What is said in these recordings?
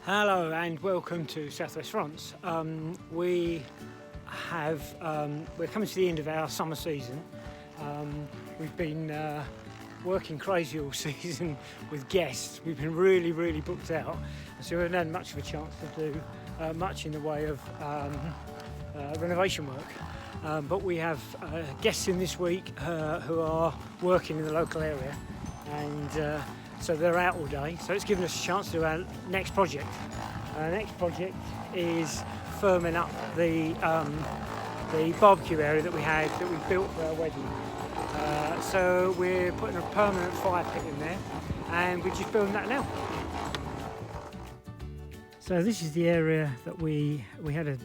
Hello and welcome to Southwest France. We're coming to the end of our summer season. We've been working crazy all season with guests. We've been really booked out, so we haven't had much of a chance to do much in the way of renovation work. But we have guests in this week who are working in the local area, and so they're out all day, so it's given us a chance to do our next project. Our next project is firming up the barbecue area that we built for our wedding. So we're putting a permanent fire pit in there, and we're just building that now. So this is the area that we had a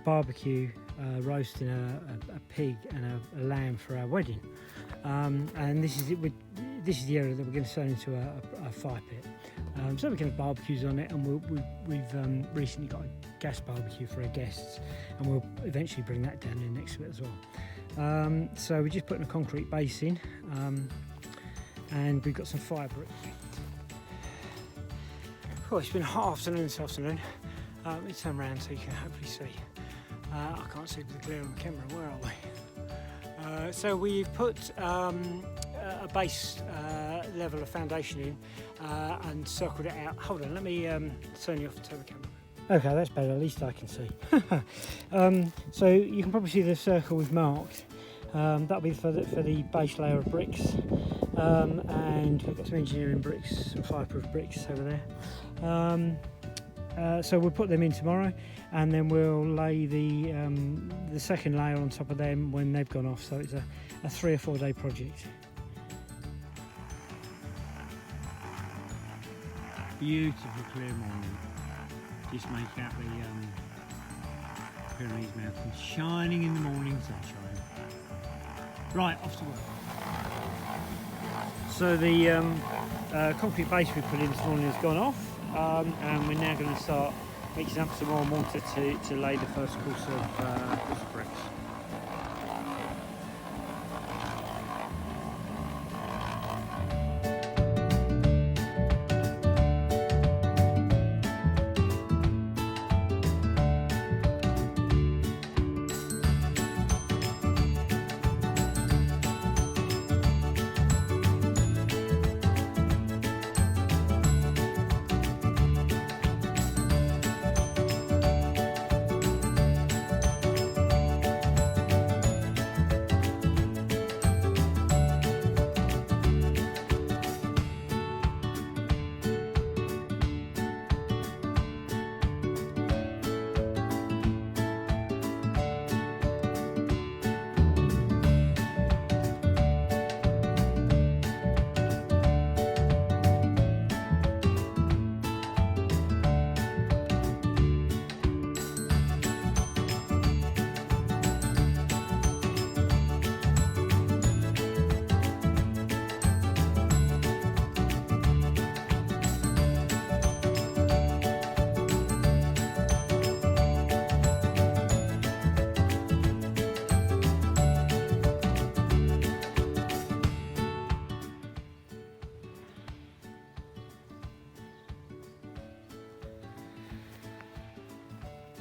barbecue roasting a pig and a lamb for our wedding, and this is it. This is the area that we're going to turn into a fire pit. So we can have barbecues on it, and we've recently got a gas barbecue for our guests, and we'll eventually bring that down in next to it as well. So we're just putting a concrete base in, and we've got some fire bricks. Oh, it's been a hot afternoon this afternoon. Let me turn around so you can hopefully see. I can't see with the glare on the camera. Where are we? So we've put a base level of foundation in and circled it out. Hold on, let me turn you off and turn the camera. Okay, that's better, at least I can see. So you can probably see the circle we've marked. That'll be for the base layer of bricks, and we've got some engineering bricks, some fireproof bricks over there. So we'll put them in tomorrow, and then we'll lay the second layer on top of them when they've gone off. So it's a 3 or 4 day project. Beautiful clear morning. Just make out the Pyrenees Mountains shining in the morning sunshine. Right, off to work. So the concrete base we put in this morning has gone off, and we're now going to start mixing up some more mortar to lay the first course of bricks.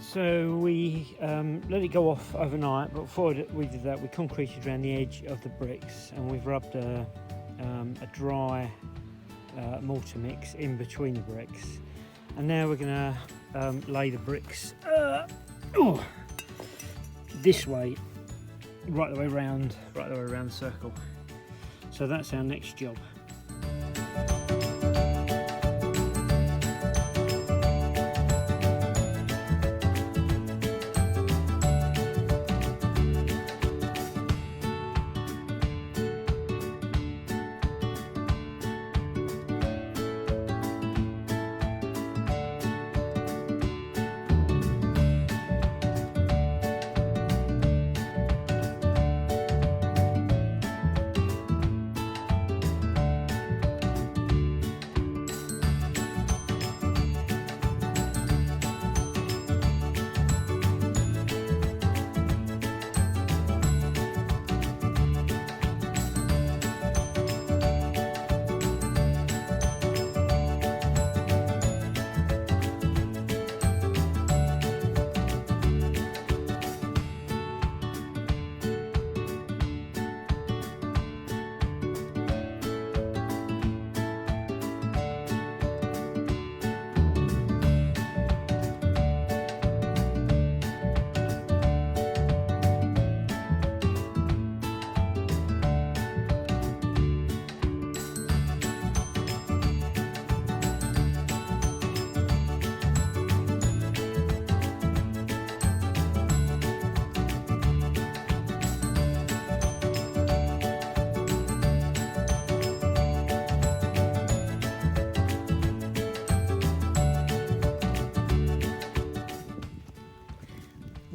So we let it go off overnight, but before we did that, we concreted around the edge of the bricks, and we've rubbed a dry mortar mix in between the bricks. And now we're going to lay the bricks this way, right the way around the circle. So that's our next job.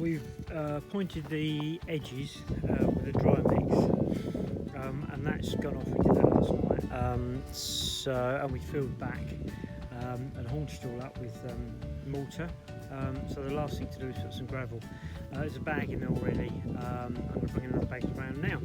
we've pointed the edges with a dry mix, and that's gone off. We did that last night. And we filled back and haunched it all up with mortar. So the last thing to do is put some gravel. There's a bag in there already. I'm going to bring another bag around now.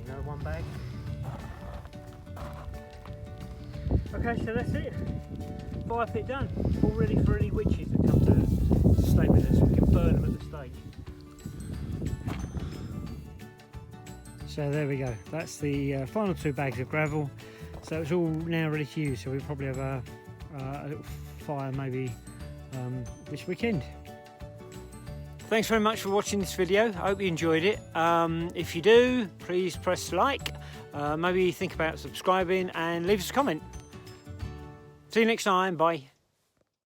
Another one bag. Okay, so that's it. Fire pit done. All ready for any witches that come to stay with us. We can burn them at the stake. So there we go. That's the final 2 bags of gravel. So it's all now ready to use. So we'll probably have a little fire maybe this weekend. Thanks very much for watching this video. I hope you enjoyed it. If you do, please press like. Maybe think about subscribing and leave us a comment. See you next time. Bye.